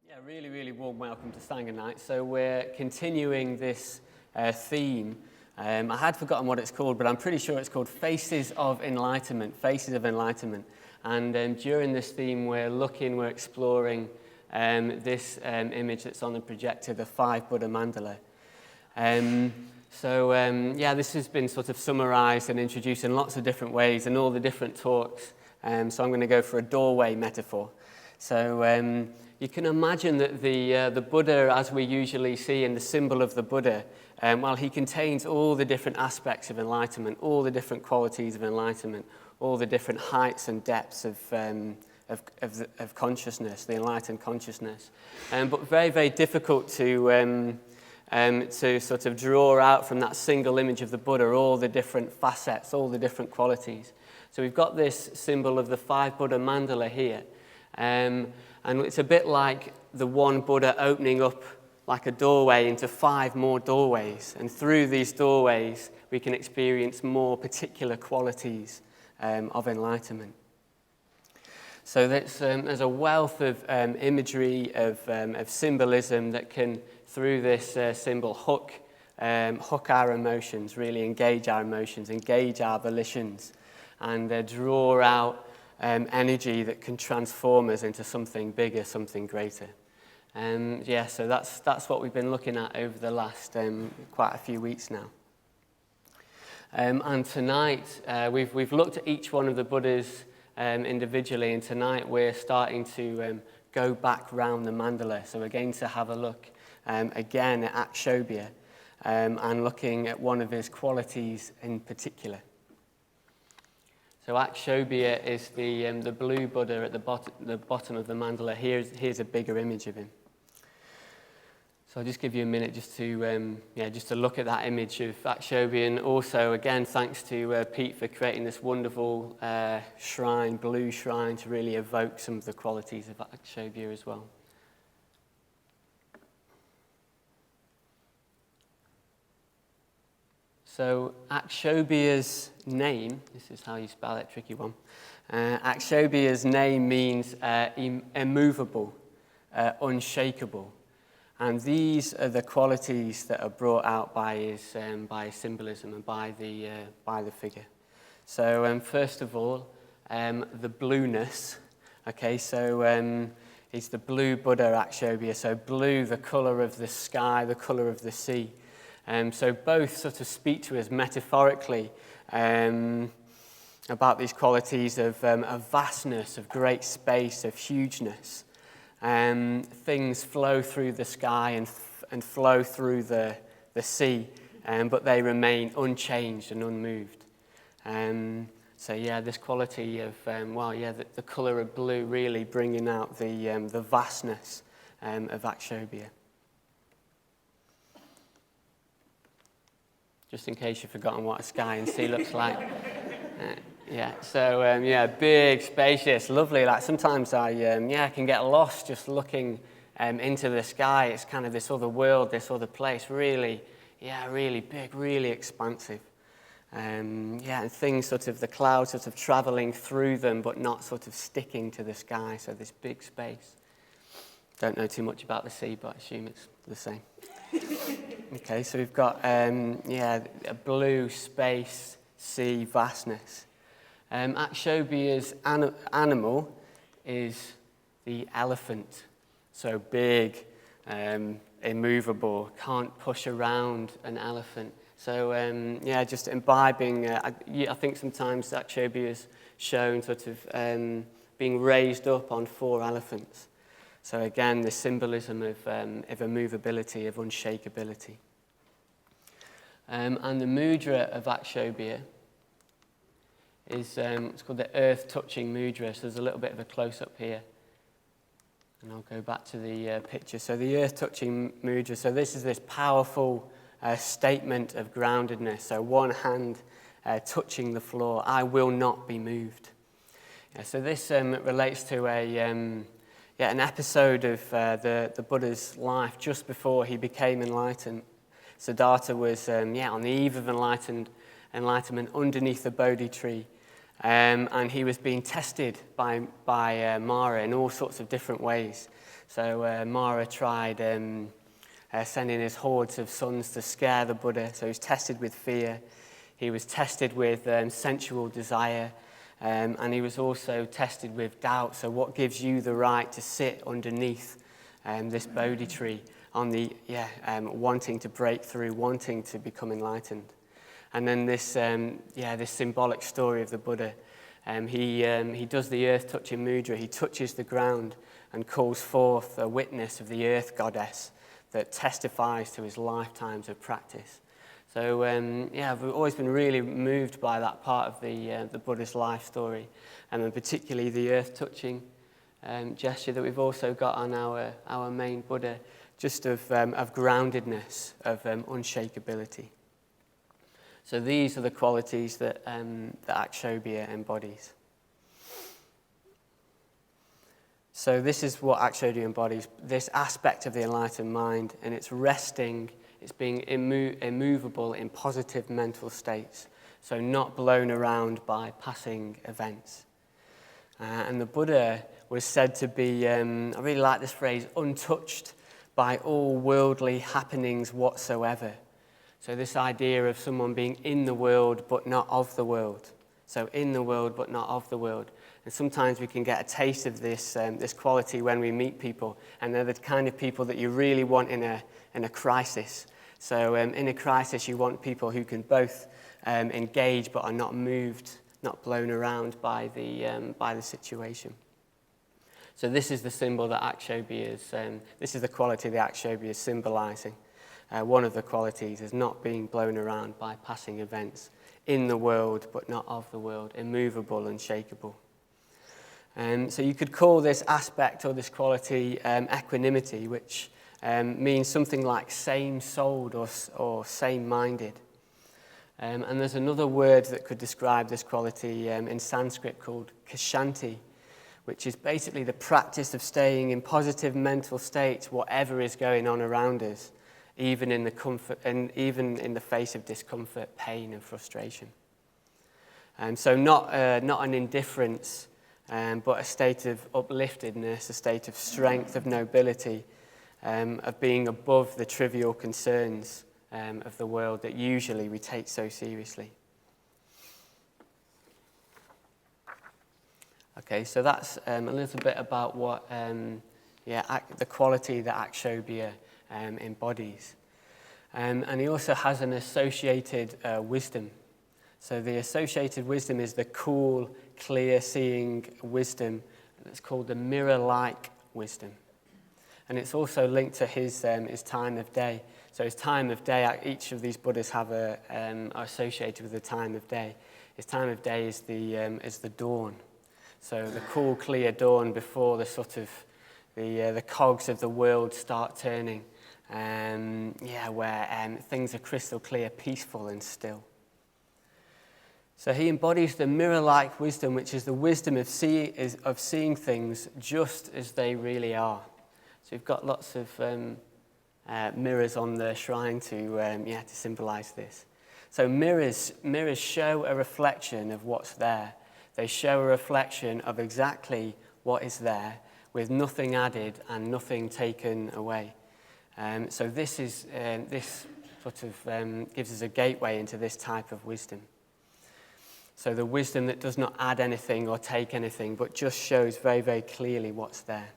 Yeah, really, really warm welcome to Sangha Night. So we're continuing this theme. I had forgotten what it's called, but I'm pretty sure it's called Faces of Enlightenment, Faces of Enlightenment. And during this theme, we're exploring this image that's on the projector, the 5 Buddha mandala. This has been sort of summarized and introduced in lots of different ways in all the different talks. So I'm going to go for a doorway metaphor. So you can imagine that the Buddha, as we usually see in the symbol of the Buddha, he contains all the different aspects of enlightenment, all the different qualities of enlightenment, all the different heights and depths of consciousness, the enlightened consciousness. But very, very difficult to sort of draw out from that single image of the Buddha all the different facets, all the different qualities. So we've got this symbol of the 5 Buddha mandala here. And it's a bit like the one Buddha opening up like a doorway into 5 more doorways. And through these doorways, we can experience more particular qualities of enlightenment. So there's a wealth of imagery, of symbolism that can, through this symbol, hook our emotions, really engage our emotions, engage our volitions, and draw out energy that can transform us into something bigger, something greater. So that's what we've been looking at over the last quite a few weeks now. And tonight we've looked at each one of the Buddhas individually, and tonight we're starting to go back round the mandala. So we're going to have a look again at Akshobya and looking at one of his qualities in particular. So Akshobya is the blue Buddha at the bottom of the mandala. Here's a bigger image of him. So I'll just give you a minute just to look at that image of Akshobya, and also again thanks to Pete for creating this wonderful blue shrine to really evoke some of the qualities of Akshobya as well. So Akshobya's name, this is how you spell it, tricky one. Akshobya's name means immovable, unshakable. And these are the qualities that are brought out by his symbolism and by the figure. So first of all, the blueness. Okay, so he's the blue Buddha Akshobya. So blue, the colour of the sky, the colour of the sea. So both sort of speak to us metaphorically about these qualities of vastness, of great space, of hugeness. Things flow through the sky and flow through the sea, but they remain unchanged and unmoved. This quality of the colour of blue really bringing out the vastness of Akshobya. Just in case you've forgotten what a sky and sea looks like. Big, spacious, lovely. Like sometimes I can get lost just looking into the sky. It's kind of this other world, this other place. Really big, really expansive. And things sort of, the clouds sort of travelling through them, but not sort of sticking to the sky. So this big space. Don't know too much about the sea, but I assume it's the same. Okay, so we've got a blue space, sea, vastness. Akshobya's animal is the elephant. So big, immovable, can't push around an elephant. So just imbibing. I think sometimes Akshobya is shown sort of being raised up on 4 elephants. So again, the symbolism of immovability, of unshakability. And the mudra of Akshobya is it's called the earth-touching mudra. So there's a little bit of a close-up here. And I'll go back to the picture. So the earth-touching mudra. So this is this powerful statement of groundedness. So one hand touching the floor. I will not be moved. So this relates to an episode of the Buddha's life just before he became enlightened. Siddhartha was on the eve of enlightenment underneath the Bodhi tree, and he was being tested by Mara in all sorts of different ways. So Mara tried sending his hordes of sons to scare the Buddha. So he was tested with fear. He was tested with sensual desire. And he was also tested with doubt. So what gives you the right to sit underneath this Bodhi tree on the wanting to break through, wanting to become enlightened? And then this symbolic story of the Buddha. He does the earth-touching mudra. He touches the ground and calls forth a witness of the earth goddess that testifies to his lifetimes of practice. So I've always been really moved by that part of the Buddha's life story, and then particularly the earth-touching gesture that we've also got on our main Buddha, just of groundedness, of unshakability. So these are the qualities that Akshobya embodies. So this is what Akshobya embodies, this aspect of the enlightened mind, and it's resting, it's being immovable in positive mental states, so not blown around by passing events. And the Buddha was said to be, I really like this phrase, untouched by all worldly happenings whatsoever. So this idea of someone being in the world but not of the world. So in the world but not of the world. And sometimes we can get a taste of this quality when we meet people, and they're the kind of people that you really want in a crisis. So in a crisis, you want people who can both engage but are not moved, not blown around by the situation. So this is the symbol that Akshobya is. This is the quality that Akshobya is symbolizing. One of the qualities is not being blown around by passing events, in the world but not of the world, immovable, unshakable. So you could call this aspect or this quality equanimity, which means something like same-souled or same-minded. And there's another word that could describe this quality in Sanskrit called kshanti, which is basically the practice of staying in positive mental states, whatever is going on around us, even in the comfort and even in the face of discomfort, pain, and frustration. So not an indifference, but a state of upliftedness, a state of strength, of nobility, of being above the trivial concerns of the world that usually we take so seriously. Okay, so that's a little bit about what the quality that Akshobya embodies. And he also has an associated wisdom. So the associated wisdom is the cool, clear-seeing wisdom that's called the mirror-like wisdom. And it's also linked to his time of day. So his time of day, each of these Buddhas are associated with the time of day. His time of day is the dawn. So the cool, clear dawn before the cogs of the world start turning. Where things are crystal clear, peaceful and still. So he embodies the mirror-like wisdom, which is the wisdom of seeing things just as they really are. So we've got lots of mirrors on the shrine to symbolize this. So mirrors show a reflection of what's there. They show a reflection of exactly what is there, with nothing added and nothing taken away. So this sort of gives us a gateway into this type of wisdom. So the wisdom that does not add anything or take anything, but just shows very, very clearly what's there.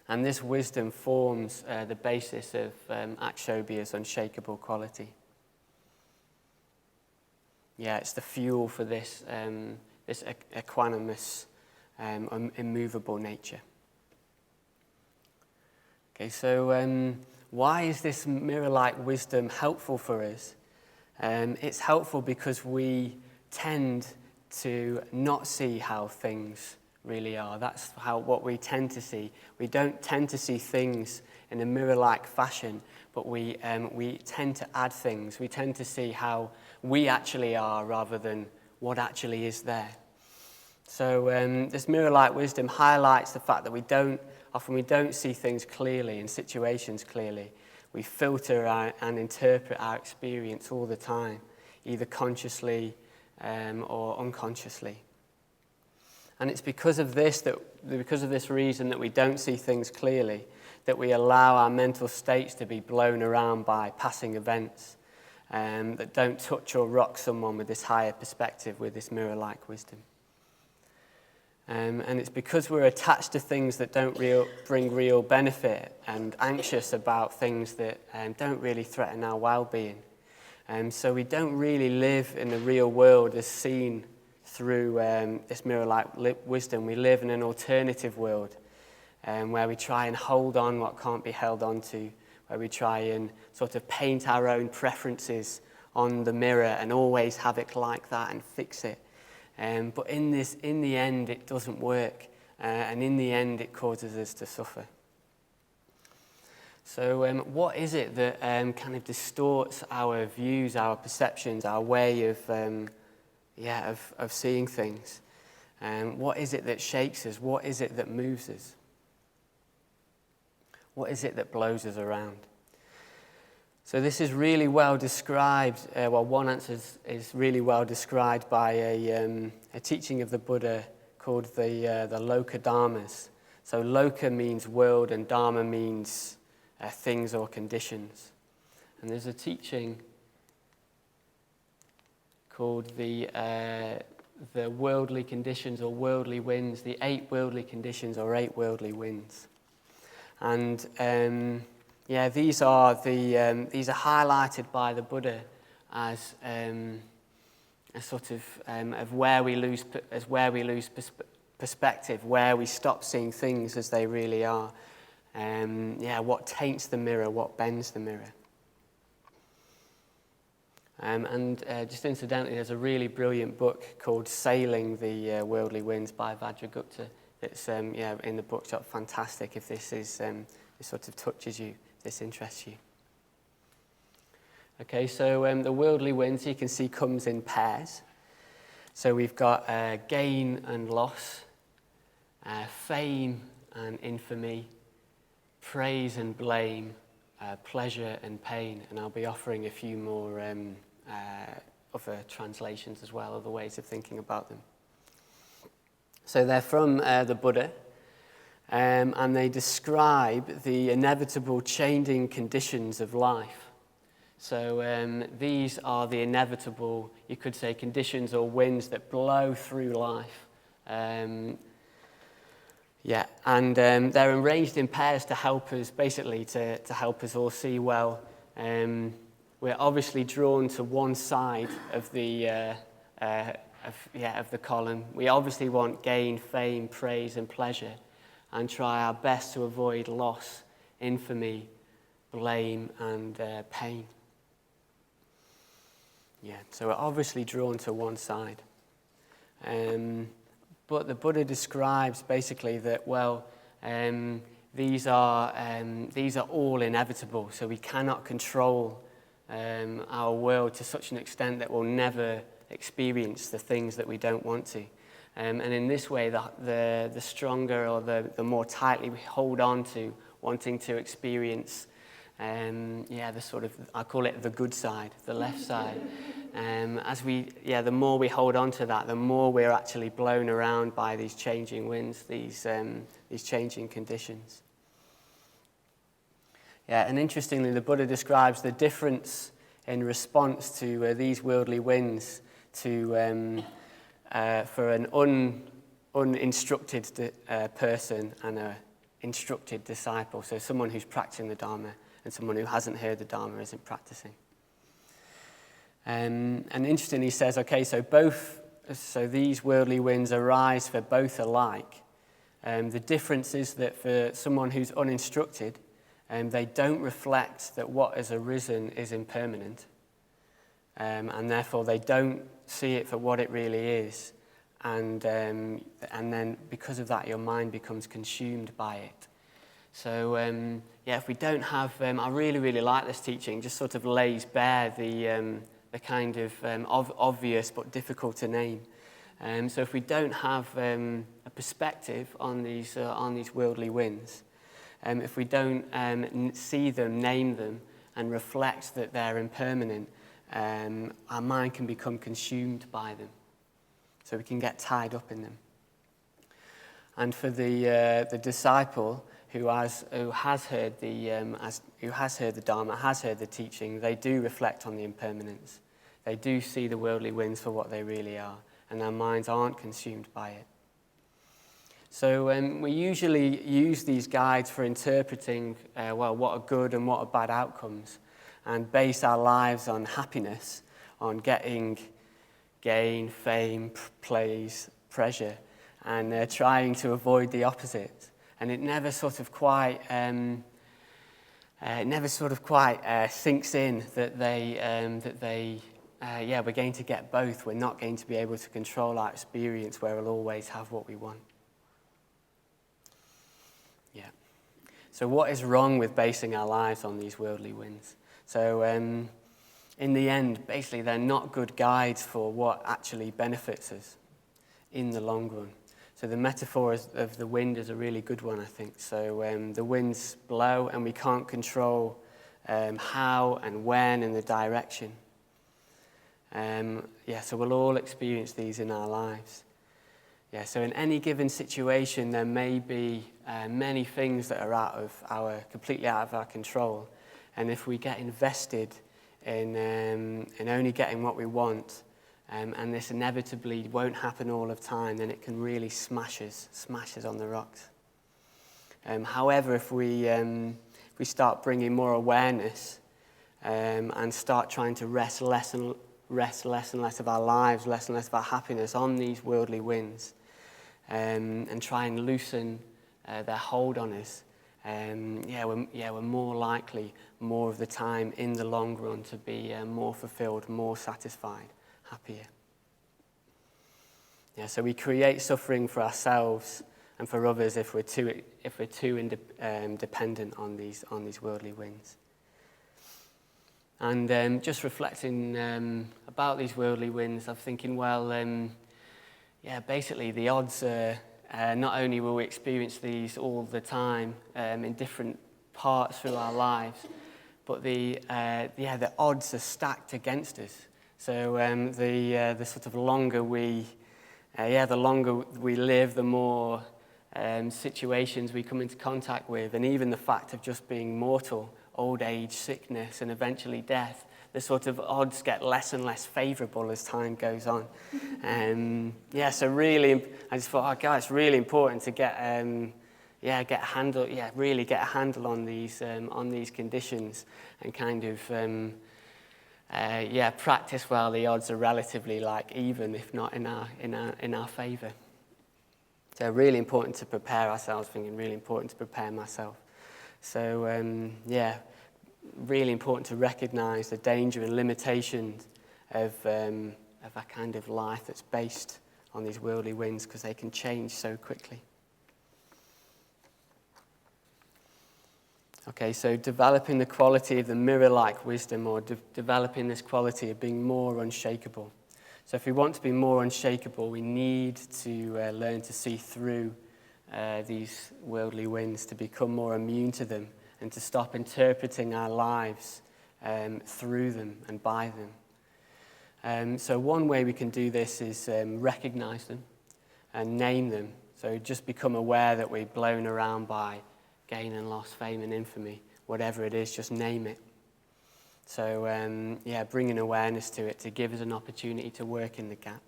And this wisdom forms the basis of Akshobya's unshakable quality. Yeah, it's the fuel for this equanimous, immovable nature. Okay, so why is this mirror-like wisdom helpful for us? It's helpful because we tend to not see how things really are. That's what we tend to see. We don't tend to see things in a mirror-like fashion, but we tend to add things. We tend to see how we actually are rather than what actually is there. So this mirror-like wisdom highlights the fact that we don't see things clearly and situations clearly. We filter and interpret our experience all the time, either consciously or unconsciously. And it's because of this reason that we don't see things clearly, that we allow our mental states to be blown around by passing events that don't touch or rock someone with this higher perspective, with this mirror-like wisdom. And it's because we're attached to things that don't bring real benefit and anxious about things that don't really threaten our well-being. So we don't really live in the real world as seen through this mirror-like wisdom. We live in an alternative world where we try and hold on what can't be held on to, where we try and sort of paint our own preferences on the mirror and always have it like that and fix it. But in the end, it doesn't work, and in the end, it causes us to suffer. So what is it that kind of distorts our views, our perceptions, our way of seeing things? What is it that shakes us? What is it that moves us? What is it that blows us around? So this is really well described, one answer is really well described by a teaching of the Buddha called the lokadhammas. So loka means world and dharma means things or conditions. And there's a teaching called the worldly conditions or worldly winds, the 8 worldly conditions or 8 worldly winds. And these are highlighted by the Buddha as a sort of where we lose perspective, where we stop seeing things as they really are. What taints the mirror, what bends the mirror. Just incidentally, there's a really brilliant book called Sailing the Worldly Winds by Vajragupta. It's in the bookshop. Fantastic if this sort of touches you, this interests you. Okay, so the worldly winds you can see comes in pairs. So we've got gain and loss, fame and infamy, praise and blame, pleasure and pain, and I'll be offering a few more other translations as well, other ways of thinking about them. So they're from the Buddha, and they describe the inevitable changing conditions of life. So these are the inevitable, you could say, conditions or winds that blow through life. And they're arranged in pairs to help us, basically to help us all see well. We're obviously drawn to one side of the column. We obviously want gain, fame, praise, and pleasure, and try our best to avoid loss, infamy, blame, and pain. So we're obviously drawn to one side. But the Buddha describes basically that, these are all inevitable, so we cannot control our world to such an extent that we'll never experience the things that we don't want to. And in this way, the stronger or the more tightly we hold on to wanting to experience, the sort of, I call it the good side, the left side. The more we hold on to that, the more we're actually blown around by these changing winds, these changing conditions. And interestingly, the Buddha describes the difference in response to these worldly winds for an uninstructed person and an instructed disciple. So someone who's practicing the Dharma and someone who hasn't heard the Dharma isn't practicing. And interestingly, he says, so these worldly winds arise for both alike. The difference is that for someone who's uninstructed, they don't reflect that what has arisen is impermanent, and therefore they don't see it for what it really is, and then because of that, your mind becomes consumed by it. So if we don't have, I really like this teaching. Just sort of lays bare the kind of obvious but difficult to name. So if we don't have a perspective on these worldly winds, if we don't see them, name them, and reflect that they're impermanent, our mind can become consumed by them. So we can get tied up in them. And for the disciple who has heard the Dharma, has heard the teaching, they do reflect on the impermanence. They do see the worldly winds for what they really are, and their minds aren't consumed by it. So we usually use these guides for interpreting, what are good and what are bad outcomes, and base our lives on happiness, on getting gain, fame, praise, pleasure, and trying to avoid the opposite. And it never sort of quite sinks in that we're going to get both. We're not going to be able to control our experience where we'll always have what we want. Yeah. So what is wrong with basing our lives on these worldly winds? So in the end, basically, they're not good guides for what actually benefits us in the long run. So the metaphor of the wind is a really good one, I think. So the winds blow and we can't control how and when and the direction. So we'll all experience these in our lives. Yeah, so in any given situation, there may be many things that are completely out of our control. And if we get invested in only getting what we want, and this inevitably won't happen all of the time, then it can really smash us on the rocks. However, if we start bringing more awareness and start trying to rest less and less of our lives, less and less of our happiness on these worldly winds, and try and loosen their hold on us, we're more likely, more of the time in the long run, to be more fulfilled, more satisfied, happier. Yeah, so we create suffering for ourselves and for others if we're too dependent on these worldly winds. And just reflecting about these worldly winds, I'm thinking, basically the odds are not only will we experience these all the time in different parts through our lives, but the odds are stacked against us. So the sort of longer we live, the more situations we come into contact with, and even the fact of just being mortal, old age, sickness, and eventually death, the sort of odds get less and less favourable as time goes on. So really, I just thought, it's really important to get a handle on these conditions, and kind of practice while the odds are relatively even, if not in our favour. So really important to prepare ourselves, thinking really important to prepare myself. So really important to recognise the danger and limitations of a kind of life that's based on these worldly winds, because they can change so quickly. Okay, so developing the quality of the mirror-like wisdom, or developing this quality of being more unshakable. So if we want to be more unshakable, we need to learn to see through these worldly winds, to become more immune to them, and to stop interpreting our lives through them and by them. So one way we can do this is recognize them and name them. So just become aware that we're blown around by gain and loss, fame and infamy, whatever it is, just name it. So bringing awareness to it to give us an opportunity to work in the gap.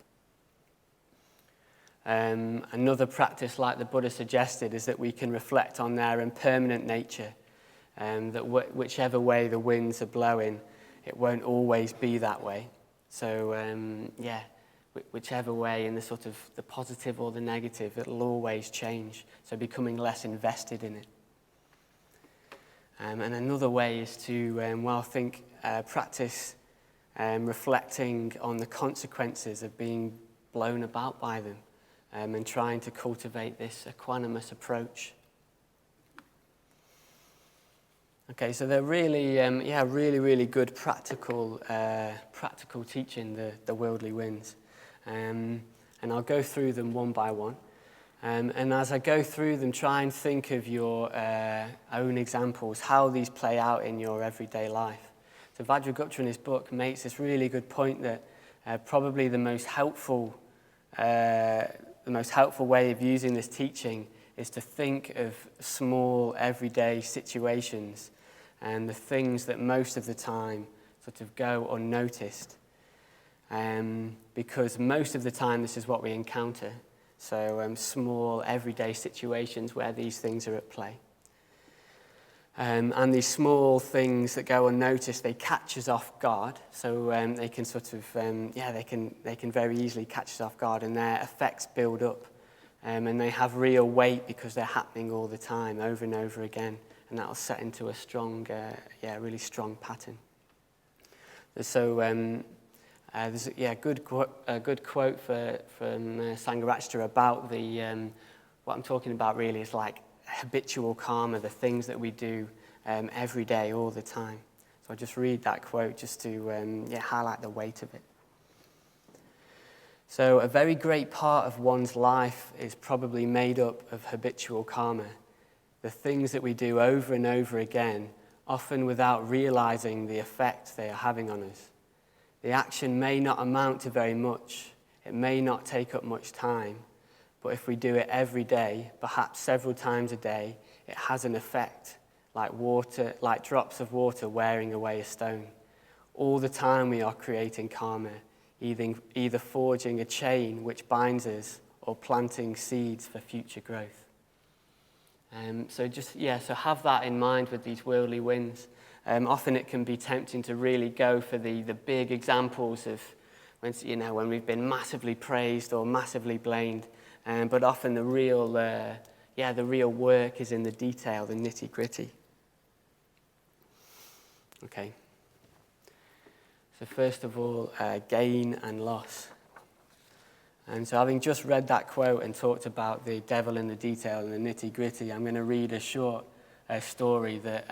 Another practice, like the Buddha suggested, is that we can reflect on their impermanent nature. That whichever way the winds are blowing, it won't always be that way. So whichever way, in the sort of the positive or the negative, it'll always change. So becoming less invested in it. And another way is to practice reflecting on the consequences of being blown about by them, and trying to cultivate this equanimous approach. Okay, so they're really, really good practical teaching, the worldly winds. And I'll go through them one by one. And as I go through them, try and think of your own examples, how these play out in your everyday life. So Vajragupta in his book makes this really good point that probably the most helpful way of using this teaching is to think of small everyday situations and the things that most of the time sort of go unnoticed. Because most of the time this is what we encounter. So small everyday situations where these things are at play. And these small things that go unnoticed, they catch us off guard. So they can sort of, they can very easily catch us off guard, and their effects build up. And they have real weight because they're happening all the time, over and over again. And that'll set into a strong, really strong pattern. So there's a good quote from Sangharakshita about what I'm talking about really is like habitual karma, the things that we do every day, all the time. So I'll just read that quote just to highlight the weight of it. So a very great part of one's life is probably made up of habitual karma, the things that we do over and over again, often without realizing the effect they are having on us. The action may not amount to very much, it may not take up much time, but if we do it every day, perhaps several times a day, it has an effect, like drops of water wearing away a stone. All the time we are creating karma, either forging a chain which binds us or planting seeds for future growth. So have that in mind with these worldly wins. Often it can be tempting to really go for the big examples of when we've been massively praised or massively blamed. But often the real work is in the detail, the nitty-gritty. Okay. So first of all, gain and loss. And so having just read that quote and talked about the devil in the detail and the nitty-gritty, I'm going to read a short story that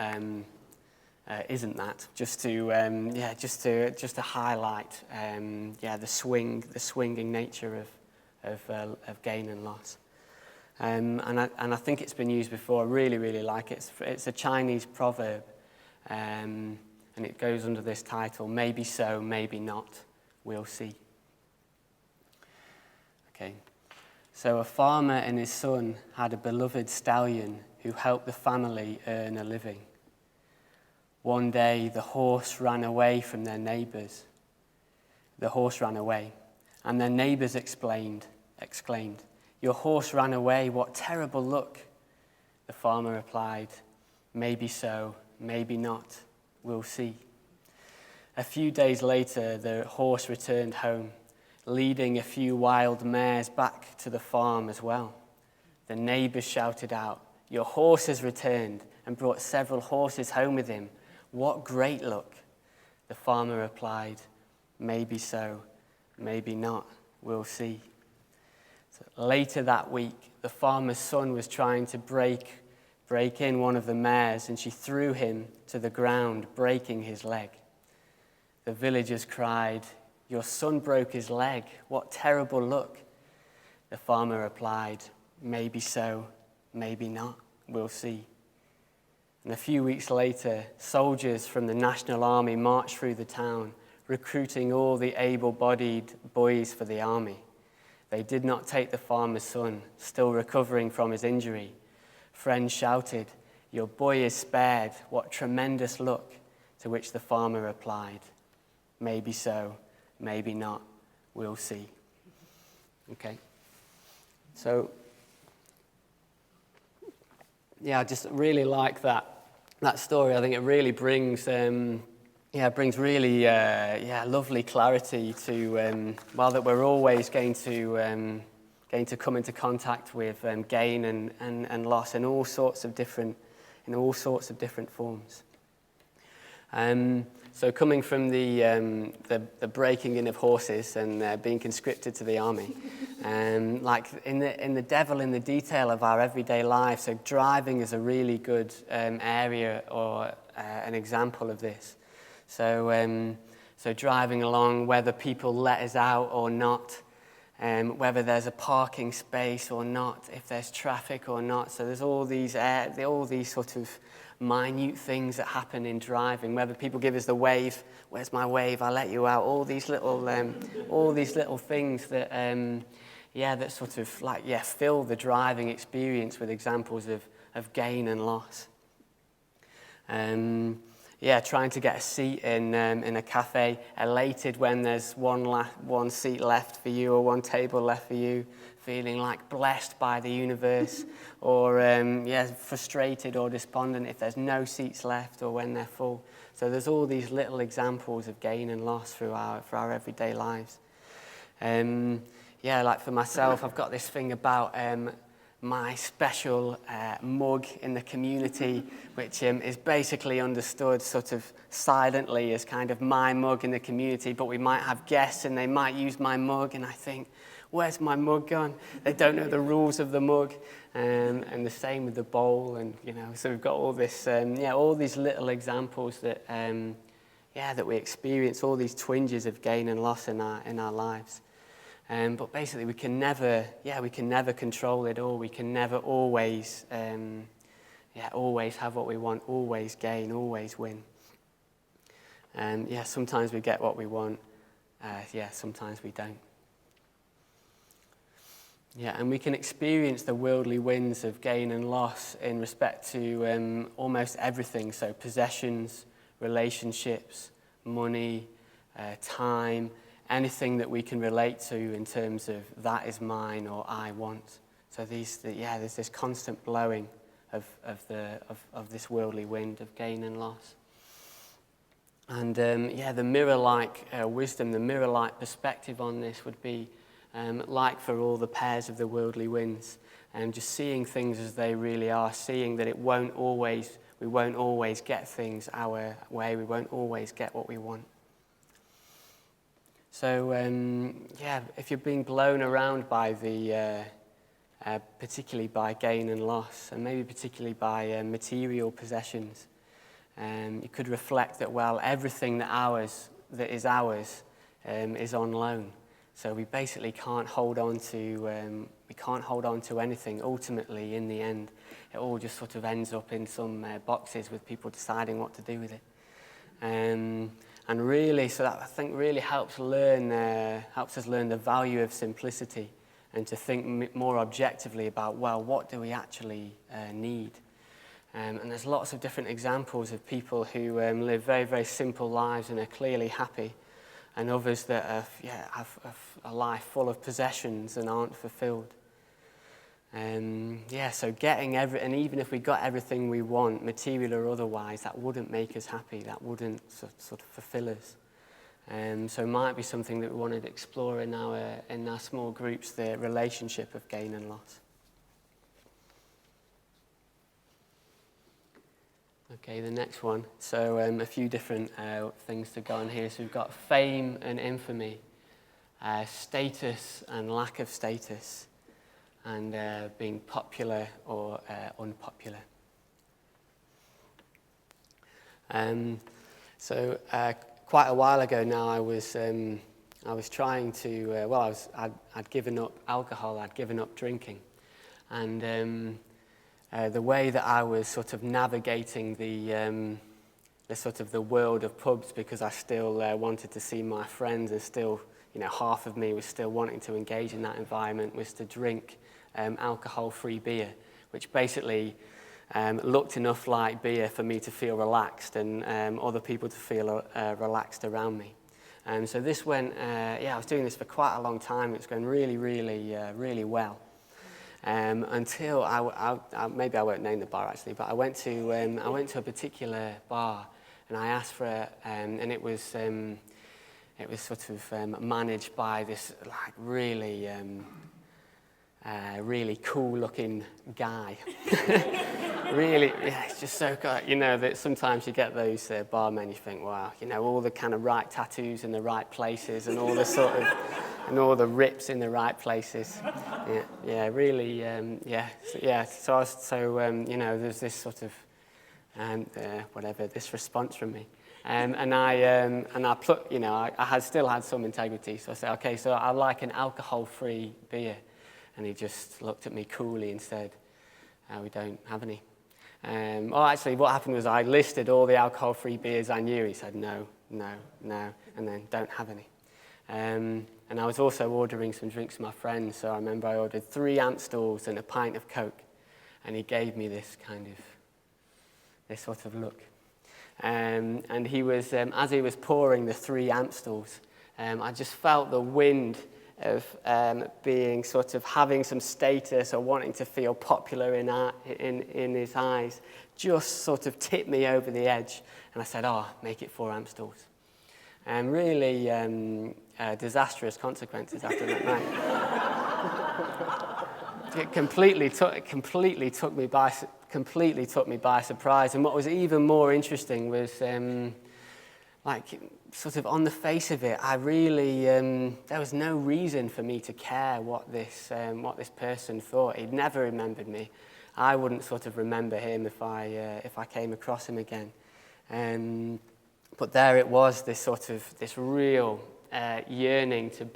isn't that, just to highlight the swinging nature of gain and loss. And I think it's been used before. I really, really like it. It's a Chinese proverb, and it goes under this title: maybe so, maybe not, we'll see. Okay. So a farmer and his son had a beloved stallion who helped the family earn a living. One day the horse ran away from their neighbours. The horse ran away, and their neighbours exclaimed, "Your horse ran away, what terrible luck!" The farmer replied, "Maybe so, maybe not, we'll see." A few days later, the horse returned home, leading a few wild mares back to the farm as well. The neighbours shouted out, "Your horse has returned and brought several horses home with him. What great luck!" The farmer replied, "Maybe so, maybe not, we'll see." So later that week, the farmer's son was trying to break in one of the mares, and she threw him to the ground, breaking his leg. The villagers cried, "Your son broke his leg, what terrible luck!" The farmer replied, "Maybe so, maybe not, we'll see." And a few weeks later, soldiers from the National Army marched through the town, recruiting all the able-bodied boys for the army. They did not take the farmer's son, still recovering from his injury. Friends shouted, "Your boy is spared, what tremendous luck!" To which the farmer replied, "Maybe so, maybe not, we'll see." Okay. So, I just really like that story. I think it really brings really lovely clarity to that we're always going to come into contact with gain and loss in all sorts of different forms. So coming from the breaking in of horses and being conscripted to the army, like in the devil in the detail of our everyday life. So driving is a really good area or an example of this. So driving along, whether people let us out or not, whether there's a parking space or not, if there's traffic or not. So there's all these sort of minute things that happen in driving, whether people give us the wave, where's my wave, I'll let you out, all these little things that, that sort of fill the driving experience with examples of gain and loss. Trying to get a seat in a cafe, elated when there's one seat left for you or one table left for you, feeling like blessed by the universe, or frustrated or despondent if there's no seats left or when they're full. So there's all these little examples of gain and loss for our everyday lives. Like for myself, I've got this thing about my special mug in the community, which is basically understood sort of silently as kind of my mug in the community, but we might have guests and they might use my mug, and I think, where's my mug gone? They don't know the rules of the mug, and the same with the bowl, and so we've got all this, all these little examples that, that we experience, all these twinges of gain and loss in our lives. But basically, we can never control it all. We can never always have what we want, always gain, always win. Sometimes we get what we want. Sometimes we don't. And we can experience the worldly winds of gain and loss in respect to almost everything. So possessions, relationships, money, time, anything that we can relate to in terms of that is mine or I want. So there's this constant blowing of this worldly wind of gain and loss. And the mirror-like wisdom, the mirror-like perspective on this would be like for all the pairs of the worldly winds, and just seeing things as they really are, seeing that we won't always get things our way, we won't always get what we want. So, if you're being blown around by particularly by gain and loss, and maybe particularly by material possessions, you could reflect that, everything that is ours is on loan. So we basically can't hold on to anything. Ultimately, in the end, it all just sort of ends up in some boxes with people deciding what to do with it. And really, so that I think really helps us learn the value of simplicity, and to think more objectively about, what do we actually need? And there's lots of different examples of people who live very, very simple lives and are clearly happy, and others that have a life full of possessions and aren't fulfilled. So getting and even if we got everything we want, material or otherwise, that wouldn't make us happy, that wouldn't sort of fulfill us. So it might be something that we wanted to explore in our small groups, the relationship of gain and loss. Okay, the next one. So a few different things to go on here. So we've got fame and infamy, status and lack of status, and being popular or unpopular. Quite a while ago now, I was trying to. I'd given up alcohol. I'd given up drinking, and the way that I was sort of navigating the world of pubs, because I still wanted to see my friends, and still, half of me was still wanting to engage in that environment, was to drink alcohol-free beer, which basically looked enough like beer for me to feel relaxed, and other people to feel relaxed around me. So this went, I was doing this for quite a long time. It was going really, really, really well. Until maybe I won't name the bar actually, but I went to a particular bar, and I asked for and it was sort of managed by this really cool-looking guy. Really, it's just so good. That sometimes you get those barmen, you think, wow, all the kind of right tattoos in the right places, and all the sort of, and all the rips in the right places. Really, So there's this sort of, this response from me. And I still had some integrity. So I said, okay, so I like an alcohol-free beer. And he just looked at me coolly and said, we don't have any. Well, actually, what happened was I listed all the alcohol-free beers I knew. He said, no, no, no, and then don't have any. And I was also ordering some drinks for my friends, so I remember I ordered 3 Amstels and a pint of Coke, and he gave me this sort of look. And he was, as he was pouring the 3 Amstels, I just felt the wind of being sort of having some status or wanting to feel popular in his eyes, just sort of tipped me over the edge. And I said, make it 4 Amstels. And really disastrous consequences after that night. It completely took me by surprise. And what was even more interesting was, sort of on the face of it, I really there was no reason for me to care what this person thought. He'd never remembered me. I wouldn't sort of remember him if I came across him again. But there it was, this real yearning to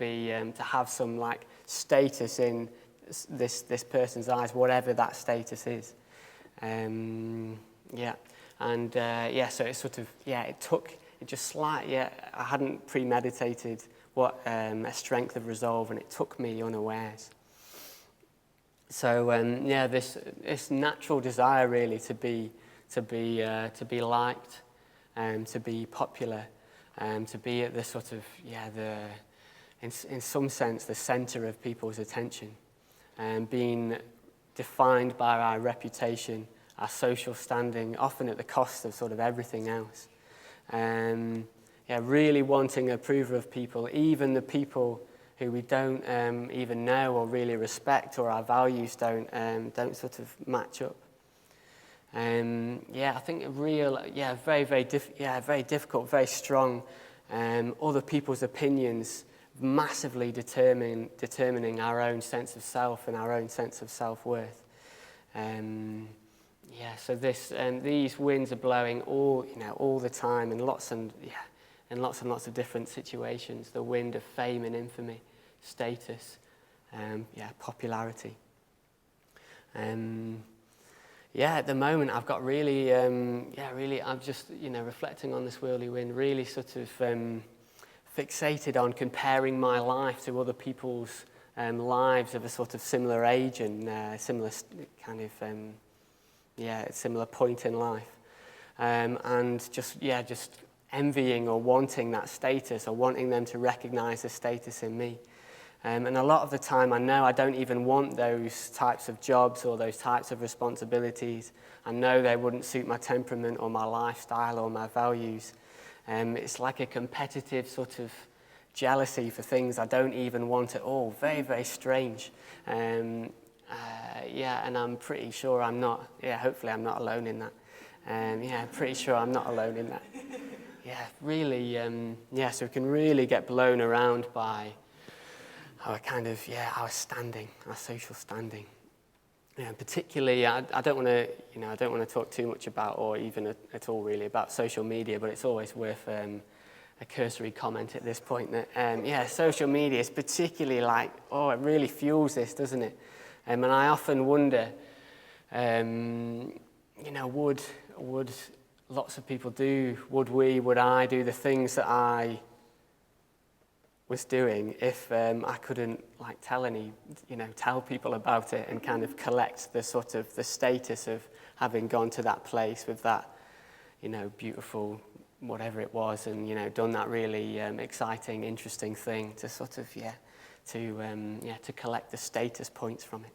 have some status in this person's eyes, whatever that status is. So it sort of, I hadn't premeditated what a strength of resolve, and it took me unawares. So this natural desire really to be liked, to be popular, to be at the sort of in some sense the centre of people's attention, and being defined by our reputation, our social standing, often at the cost of sort of everything else. Really wanting approval of people, even the people who we don't even know or really respect, or our values don't sort of match up. I think very difficult, very strong. Other people's opinions massively determining our own sense of self and our own sense of self-worth. So these winds are blowing all the time, in lots and lots of different situations. The wind of fame and infamy, status, popularity. At the moment I've got really, I'm just reflecting on this worldly wind, really sort of fixated on comparing my life to other people's lives of a sort of similar age and similar kind of. Similar point in life, and just envying or wanting that status, or wanting them to recognize the status in me. And a lot of the time I know I don't even want those types of jobs or those types of responsibilities. I know they wouldn't suit my temperament or my lifestyle or my values. It's like a competitive sort of jealousy for things I don't even want at all. Very, very strange. And I'm pretty sure I'm not. Hopefully I'm not alone in that. Pretty sure I'm not alone in that. Really. So we can really get blown around by our our standing, our social standing. Particularly, I don't want to talk too much about, or even at all really, about social media. But it's always worth a cursory comment at this point that social media is particularly it really fuels this, doesn't it? And I often wonder, would lots of people would I do the things that I was doing if I couldn't tell people about it and kind of collect the sort of the status of having gone to that place with that, beautiful whatever it was, and done that really exciting, interesting thing to sort of to collect the status points from it.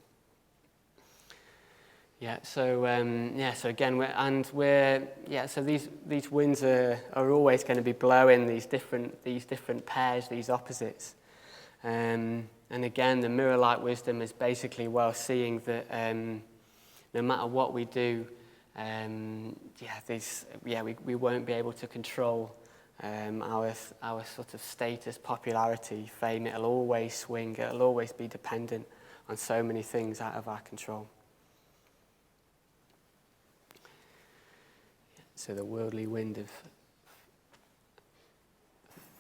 So again, so these winds are always going to be blowing these different pairs, these opposites. And again, the mirror-like wisdom is basically seeing that no matter what we do, we won't be able to control our sort of status, popularity, fame. It'll always swing. It'll always be dependent on so many things out of our control. So the worldly wind of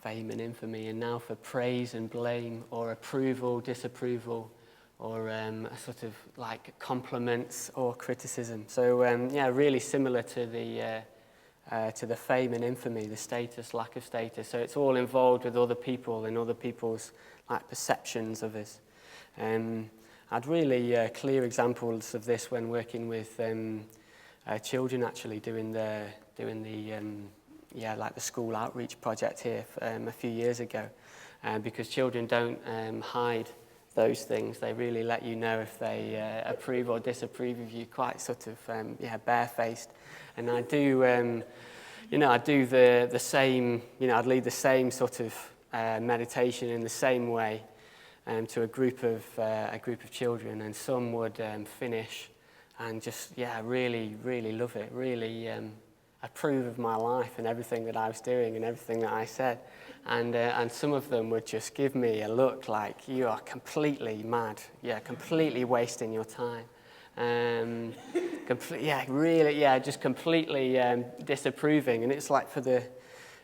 fame and infamy, and now for praise and blame, or approval, disapproval, a sort of like compliments or criticism. So really similar to the fame and infamy, the status, lack of status. So it's all involved with other people and other people's like perceptions of us. I'd really clear examples of this when working with children, actually doing the school outreach project here a few years ago, because children don't hide those things. They really let you know if they approve or disapprove of you, quite sort of barefaced. And I do the same. I'd lead the same sort of meditation in the same way to a group of children, and some would finish and just really love it, really approve of my life and everything that I was doing and everything that I said, and some of them would just give me a look like, you are completely mad, completely wasting your time, just completely disapproving. And it's like for the,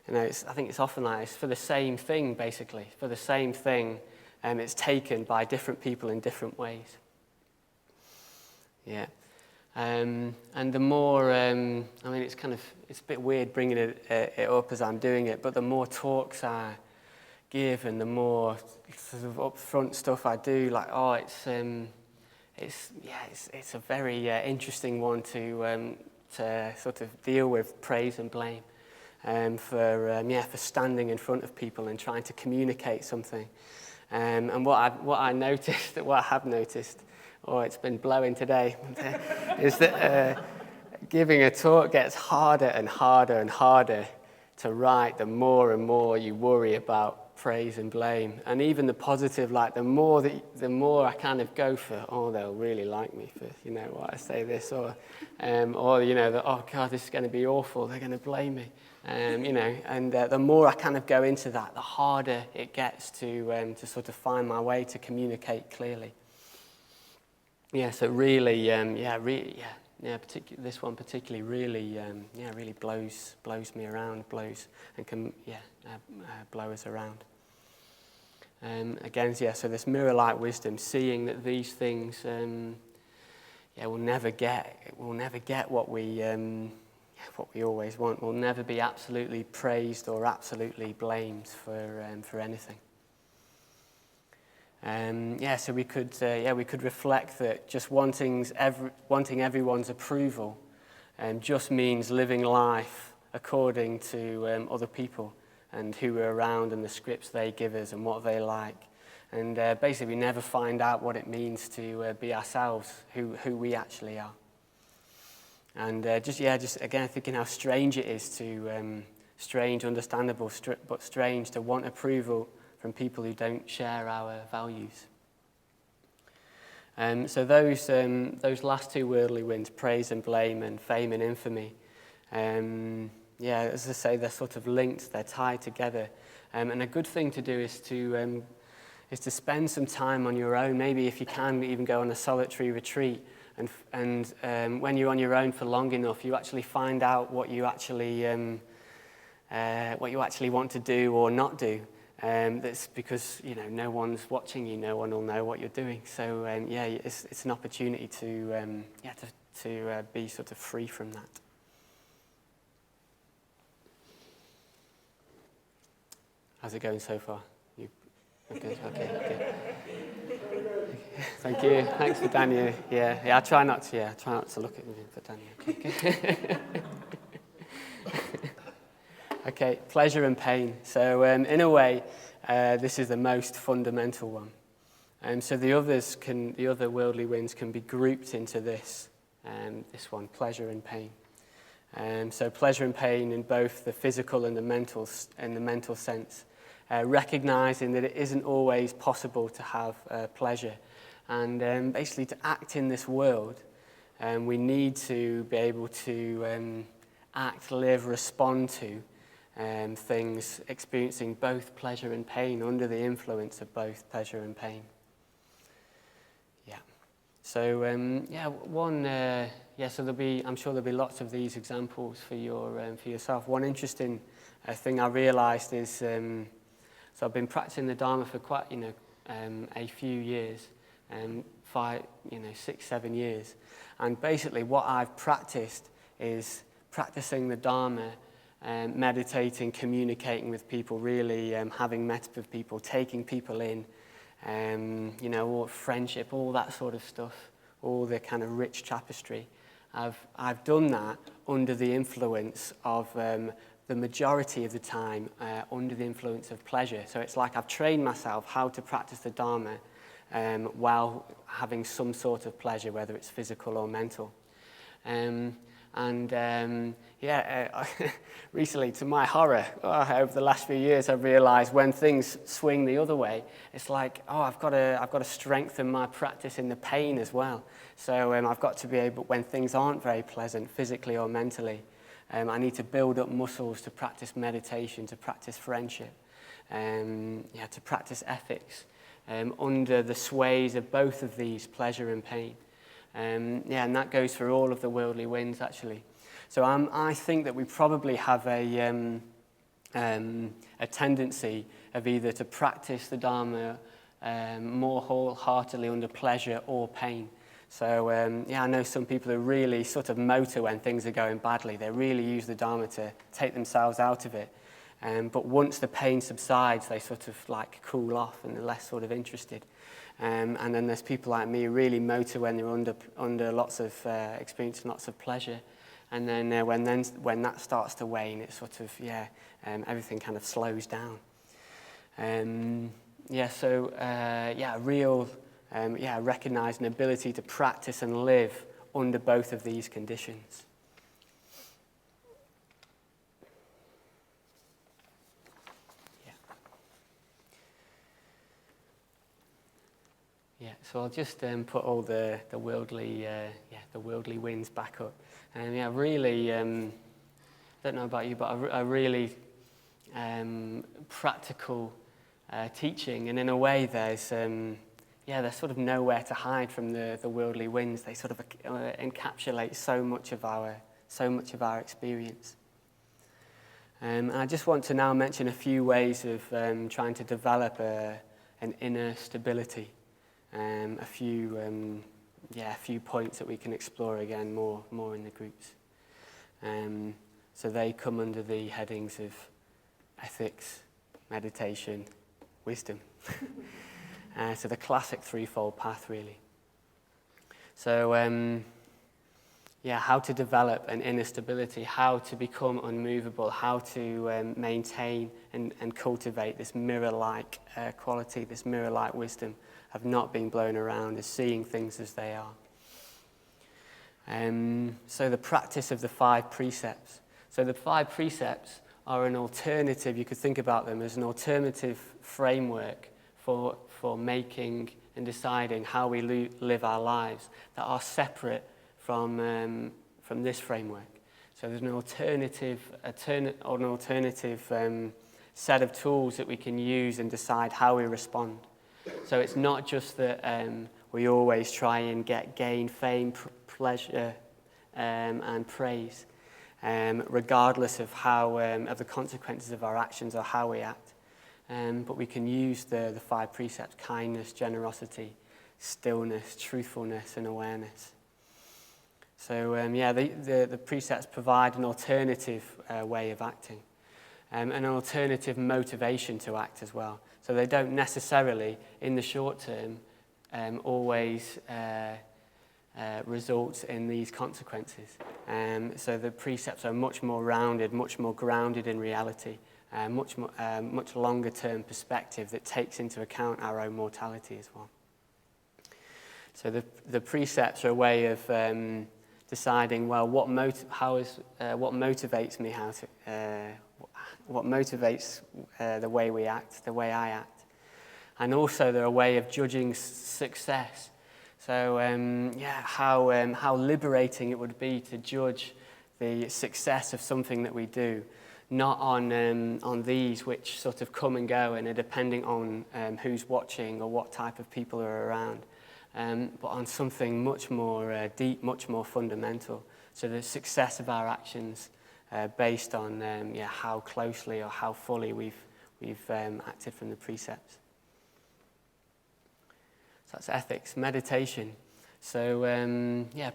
I think it's often like it's for the same thing, basically, for the same thing. It's taken by different people in different ways. Yeah. And the more, it's a bit weird bringing it up as I'm doing it, but the more talks I give and the more sort of upfront stuff I do, it's a very interesting one to sort of deal with praise and blame, for standing in front of people and trying to communicate something. And what I have noticed, it's been blowing today, is that giving a talk gets harder and harder and harder to write the more and more you worry about praise and blame. And even the positive, like the more I kind of go for, they'll really like me for, what I say this, or oh God, this is going to be awful, they're going to blame me. And the more I kind of go into that, the harder it gets to sort of find my way to communicate clearly. So really, this one particularly really blows me around, blows and can blow us around. So this mirror-like wisdom, seeing that these things, we'll never get what we always want. We'll never be absolutely praised or absolutely blamed for anything. So we could reflect that just wanting everyone's approval just means living life according to other people and who we're around and the scripts they give us and what they like. And basically we never find out what it means to be ourselves, who we actually are. And just again thinking how strange it is to, strange, understandable, but strange to want approval from people who don't share our values. So those last two worldly winds, praise and blame and fame and infamy, as I say, they're sort of linked, they're tied together. And a good thing to do is to spend some time on your own, maybe if you can even go on a solitary retreat, and when you're on your own for long enough, you actually find out what you actually want to do or not do. That's because no one's watching you, no one will know what you're doing. So it's an opportunity to be sort of free from that. How's it going so far? Okay, good. Thank you. Thanks for Daniel. I try not to look at him for Daniel. Okay, pleasure and pain. So in a way, this is the most fundamental one. So the other worldly winds can be grouped into this one, pleasure and pain. So pleasure and pain in both the physical and the mental sense, recognizing that it isn't always possible to have pleasure, and basically to act in this world, we need to be able to act, live, respond to things experiencing both pleasure and pain, under the influence of both pleasure and pain. So so I'm sure there'll be lots of these examples for yourself. One interesting thing I realised is, so I've been practicing the Dharma for quite a few years, 6, 7 years. And basically what I've practiced is practicing the Dharma, meditating, communicating with people, really having met with people, taking people in, all friendship, all that sort of stuff, all the kind of rich tapestry. I've done that under the influence of the majority of the time under the influence of pleasure. So it's like I've trained myself how to practice the Dharma while having some sort of pleasure, whether it's physical or mental. Recently, to my horror, over the last few years, I've realised when things swing the other way, it's like, I've got to strengthen my practice in the pain as well. So I've got to be able, when things aren't very pleasant, physically or mentally, I need to build up muscles to practice meditation, to practice friendship, to practice ethics, under the sways of both of these, pleasure and pain. And that goes for all of the worldly winds, actually. So I think that we probably have a tendency of either to practice the Dharma more wholeheartedly under pleasure or pain. So I know some people who really sort of motor when things are going badly. They really use the Dharma to take themselves out of it. But once the pain subsides, they sort of like cool off and they're less sort of interested. And then there's people like me who really motor when they're under lots of experiencing lots of pleasure. And then when that starts to wane, it's sort of, everything kind of slows down. Recognize an ability to practice and live under both of these conditions. So I'll just put all the worldly winds back up. And really, don't know about you, but a really practical teaching. And in a way, there's sort of nowhere to hide from the worldly winds. They sort of encapsulate so much of our experience. And I just want to now mention a few ways of trying to develop an inner stability. A few points that we can explore again more in the groups. So they come under the headings of ethics, meditation, wisdom. So the classic threefold path, really. So how to develop an inner stability, how to become unmovable, how to maintain and cultivate this mirror-like quality, this mirror-like wisdom of not being blown around, as seeing things as they are. So the practice of the 5 precepts. So the 5 precepts are an alternative, you could think about them as an alternative framework for making and deciding how we live our lives that are separate from this framework. So there's an alternative set of tools that we can use and decide how we respond. So it's not just that we always try and gain fame, pleasure, and praise, regardless of how of the consequences of our actions or how we act. But we can use the 5 precepts: kindness, generosity, stillness, truthfulness, and awareness. So the precepts provide an alternative way of acting, an alternative motivation to act as well. So they don't necessarily, in the short term, always result in these consequences. So the precepts are much more rounded, much more grounded in reality, much longer term perspective that takes into account our own mortality as well. So the precepts are a way of deciding, well, what motivates me, what motivates the way we act, the way I act. And also they're a way of judging success. So how liberating it would be to judge the success of something that we do, not on these which sort of come and go and are depending on who's watching or what type of people are around, but on something much more deep, much more fundamental. So the success of our actions based on how closely or how fully we've acted from the precepts. So that's ethics. Meditation. So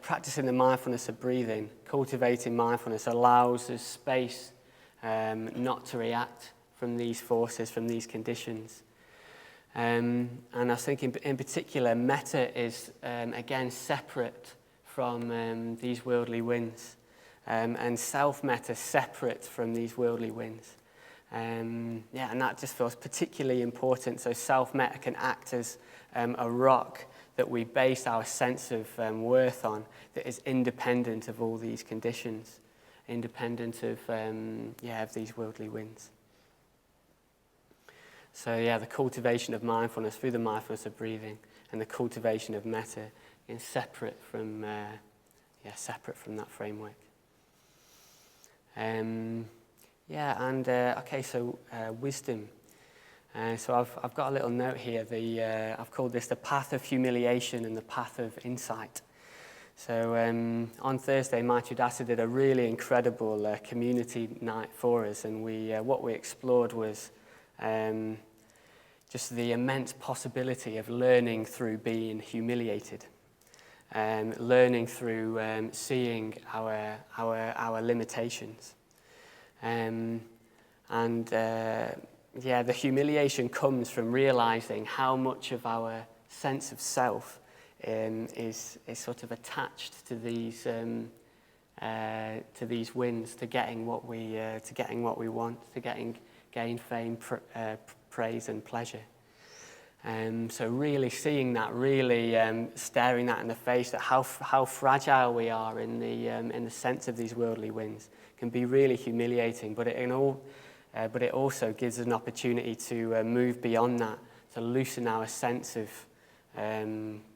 practicing the mindfulness of breathing, cultivating mindfulness allows us space not to react from these forces, from these conditions. And I was thinking in particular, metta is, again, separate from these worldly winds. And self-metta separate from these worldly winds. And that just feels particularly important. So self-metta can act as a rock that we base our sense of worth on, that is independent of all these conditions, independent of these worldly winds. So the cultivation of mindfulness through the mindfulness of breathing and the cultivation of metta is separate from that framework. Wisdom. So I've got a little note here. I've called this the path of humiliation and the path of insight. So on Thursday, Aryadasa did a really incredible community night for us, and what we explored was just the immense possibility of learning through being humiliated, learning through seeing our limitations, the humiliation comes from realizing how much of our sense of self is sort of attached to these winds, to getting what we want, to gain fame, praise, and pleasure. So really seeing that, really staring that in the face, that how fragile we are in the sense of these worldly winds can be really humiliating. But it also gives us an opportunity to move beyond that, to loosen our sense of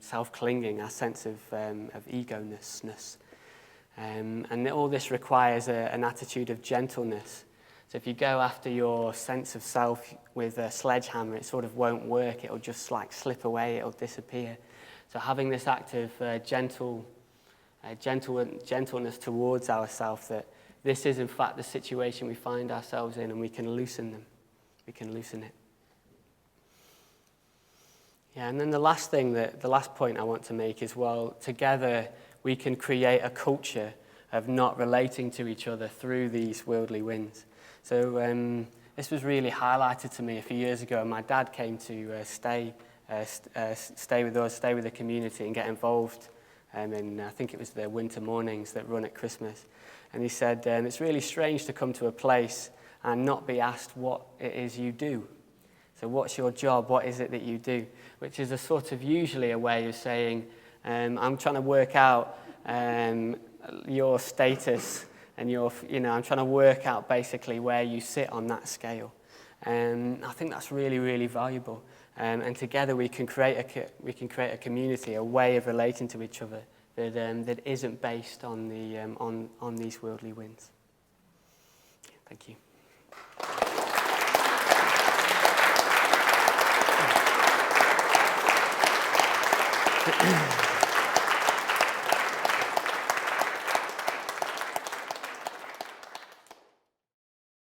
self-clinging, our sense of ego-ness. And all this requires an attitude of gentleness. So if you go after your sense of self with a sledgehammer, it sort of won't work. It'll just like slip away. It'll disappear. So having this act of gentleness towards ourselves, that this is in fact the situation we find ourselves in, and we can loosen them. We can loosen it. Yeah, and then the last point I want to make is, well, together we can create a culture of not relating to each other through these worldly winds. So this was really highlighted to me a few years ago. My dad came to stay with us, stay with the community, and get involved in, I think it was the winter mornings that run at Christmas. And he said, it's really strange to come to a place and not be asked what it is you do. So what's your job? What is it that you do? Which is a sort of usually a way of saying, I'm trying to work out your status, and I'm trying to work out basically where you sit on that scale. I think that's really, really valuable. And together we can create a community, a way of relating to each other that isn't based on these worldly winds. Thank you.